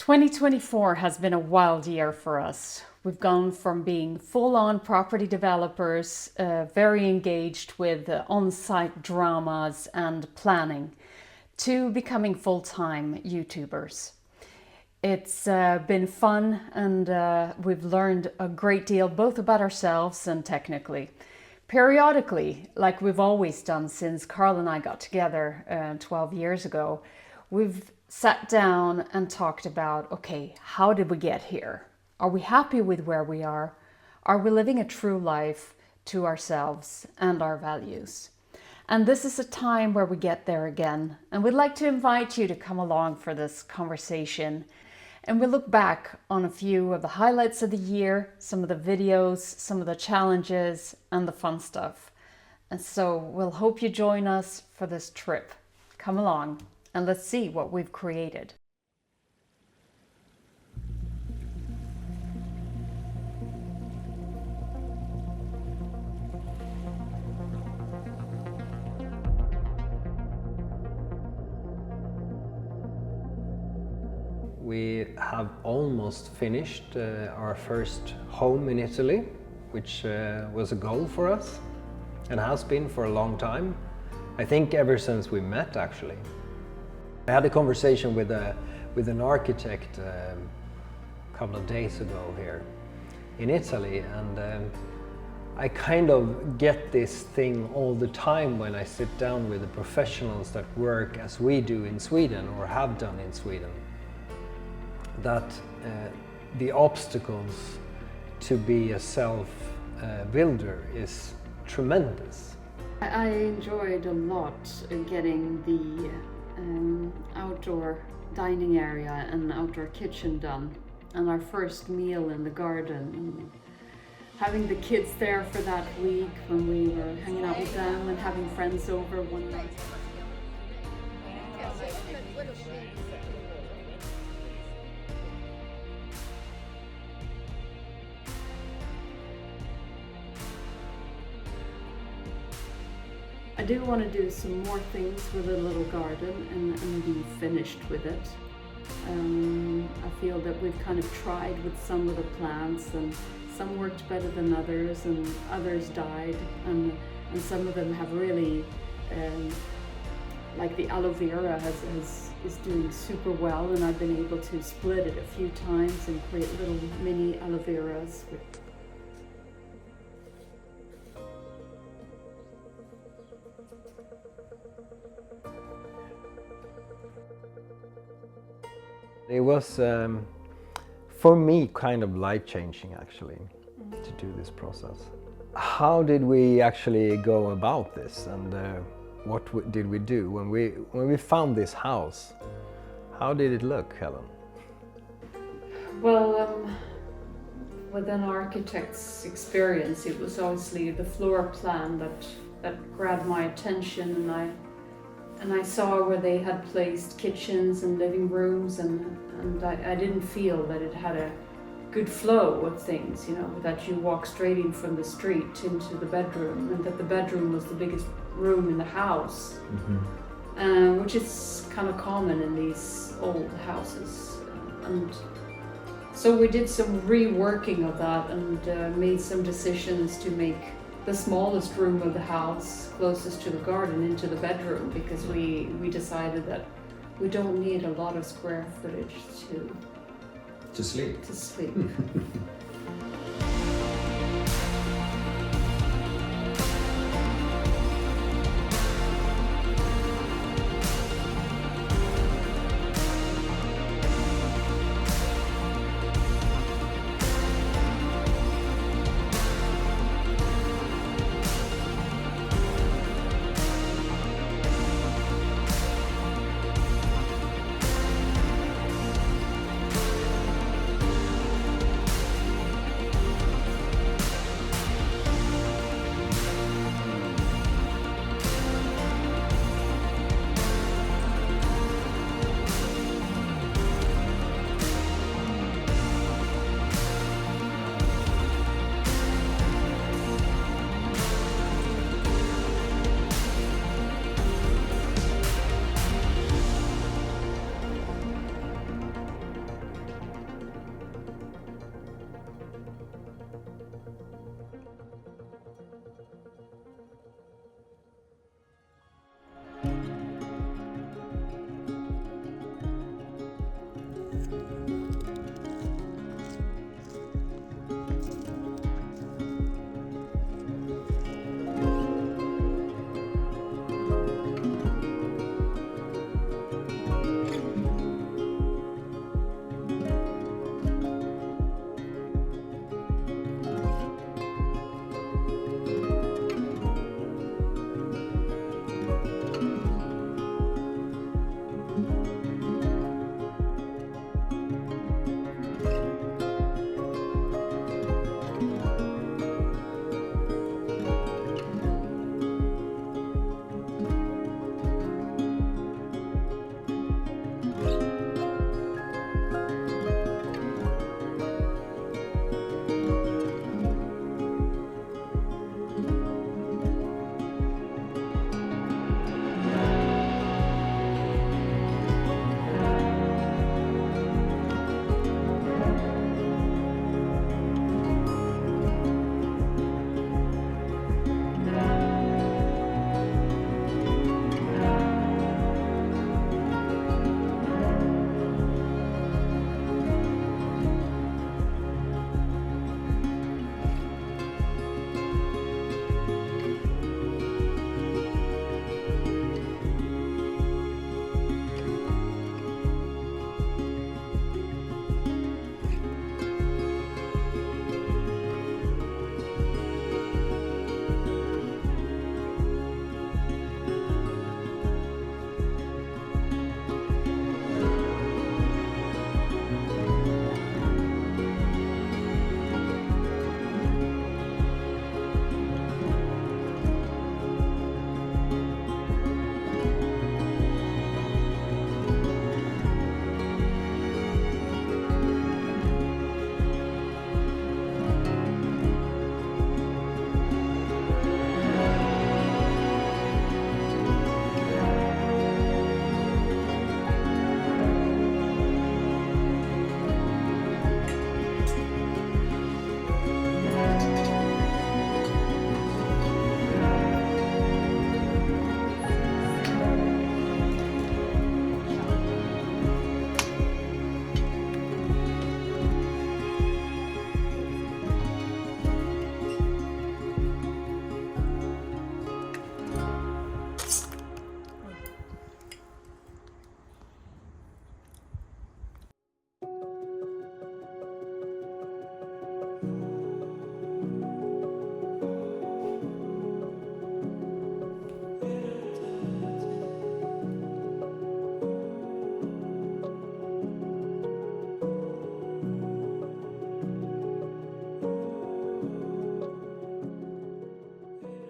2024 has been a wild year for us. We've gone from being full-on property developers, very engaged with on-site dramas and planning, to becoming full-time YouTubers. It's been fun, and we've learned a great deal both about ourselves and technically. Periodically, like we've always done since Carl and I got together 12 years ago, we've sat down and talked about, okay, how did we get here? Are we happy with where we are? Are we living a true life to ourselves and our values? And this is a time where we get there again. And we'd like to invite you to come along for this conversation. And we'll look back on a few of the highlights of the year, some of the videos, some of the challenges, and the fun stuff. And so we'll hope you join us for this trip. Come along and let's see what we've created. We have almost finished our first home in Italy, which was a goal for us and has been for a long time. I think ever since we met, actually. I had a conversation with an architect a couple of days ago here in Italy, and I kind of get this thing all the time when I sit down with the professionals that work as we do in Sweden or have done in Sweden, that the obstacles to be a self-builder is tremendous. I enjoyed a lot getting the outdoor dining area and outdoor kitchen done, and our first meal in the garden, and having the kids there for that week when we were hanging out with them and having friends over one night. I do want to do some more things with a little garden and be finished with it. I feel that we've kind of tried with some of the plants, and some worked better than others, and others died, and some of them have really, like the aloe vera is doing super well, and I've been able to split it a few times and create little mini aloe veras with. It was, for me, kind of life-changing, actually, to do this process. How did we actually go about this, and what did we do when we found this house? How did it look, Helen? Well, with an architect's experience, it was obviously the floor plan that grabbed my attention, and I saw where they had placed kitchens and living rooms, and I didn't feel that it had a good flow of things, you know, that you walk straight in from the street into the bedroom, and that the bedroom was the biggest room in the house, which is kind of common in these old houses. And so we did some reworking of that, and made some decisions to make the smallest room of the house closest to the garden into the bedroom, because we decided that we don't need a lot of square footage to sleep.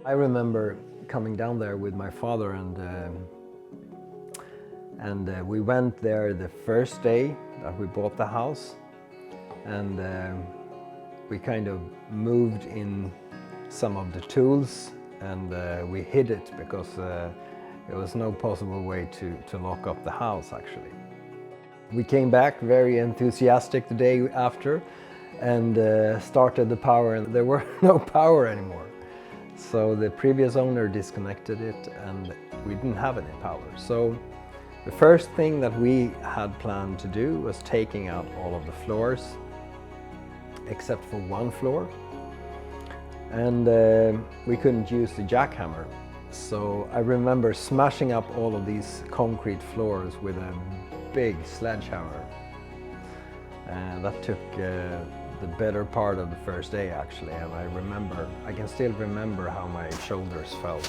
I remember coming down there with my father, and we went there the first day that we bought the house, and we kind of moved in some of the tools, and we hid it because there was no possible way to lock up the house actually. We came back very enthusiastic the day after and started the power, and there were no power anymore. So the previous owner disconnected it and we didn't have any power. So the first thing that we had planned to do was taking out all of the floors except for one floor, and we couldn't use the jackhammer. So I remember smashing up all of these concrete floors with a big sledgehammer. That took the better part of the first day actually, and I can still remember how my shoulders felt.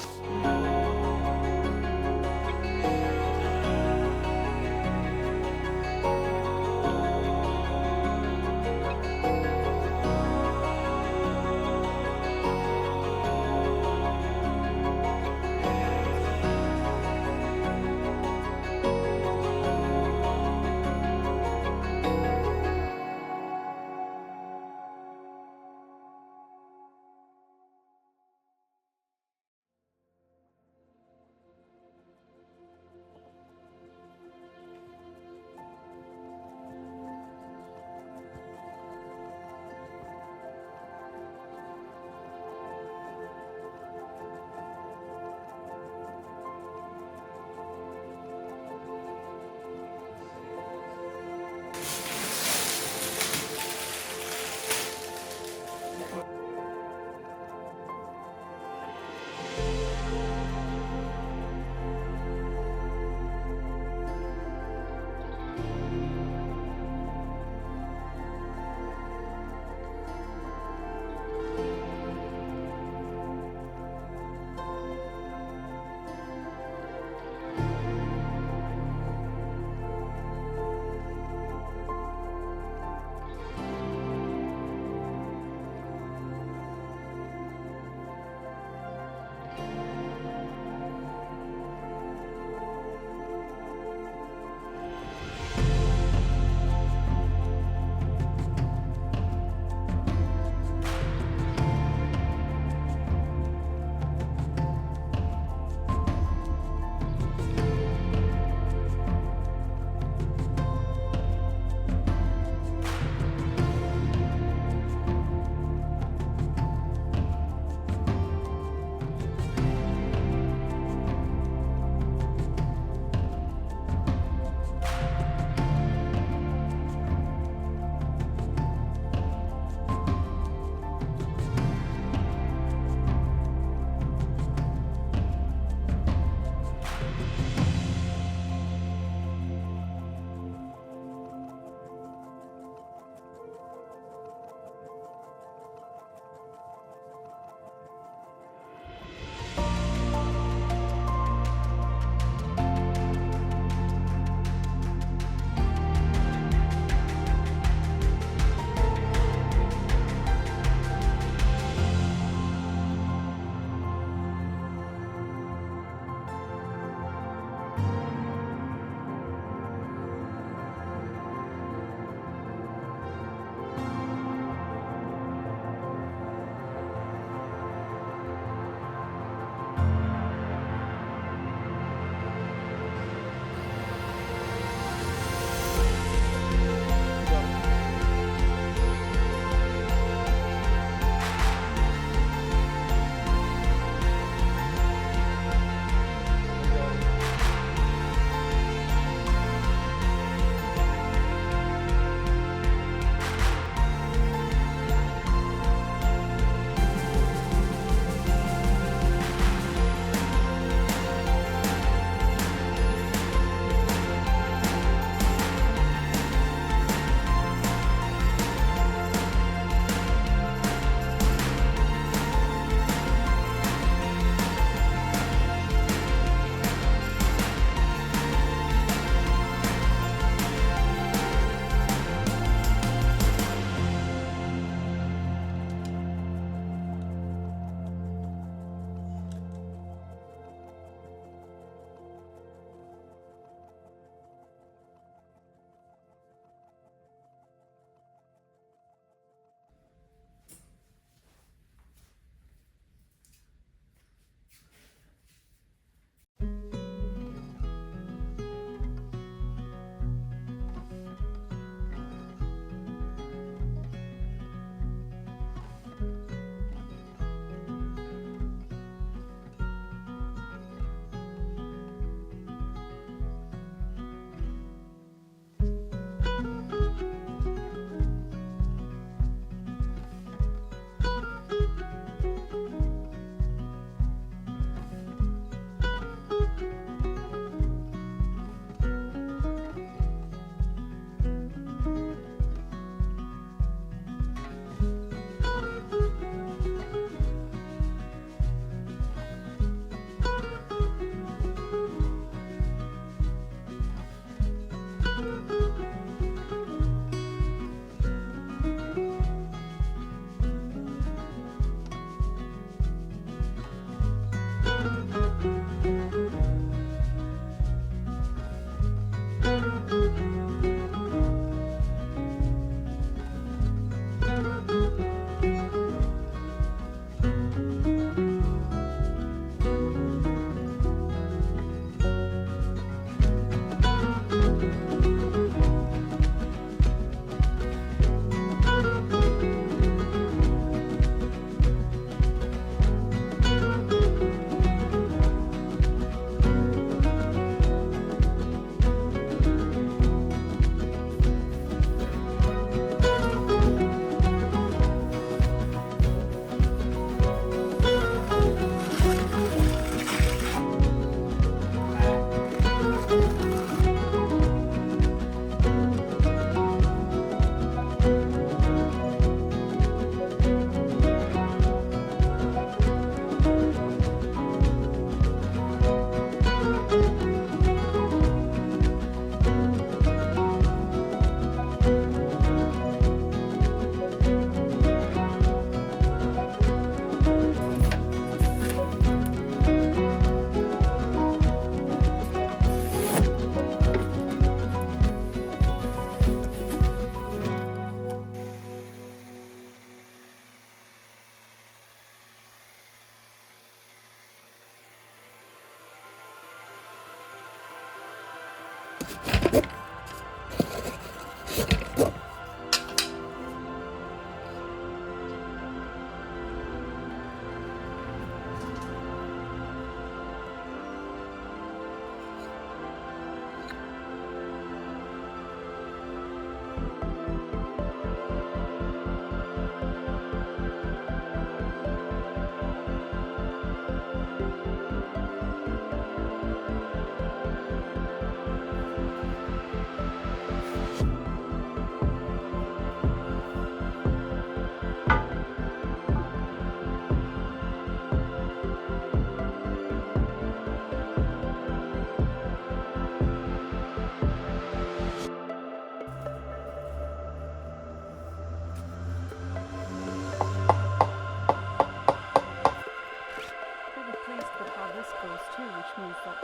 Too, which means that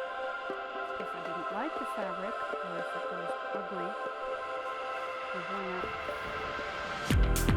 if I didn't like the fabric or if it was ugly, we went out.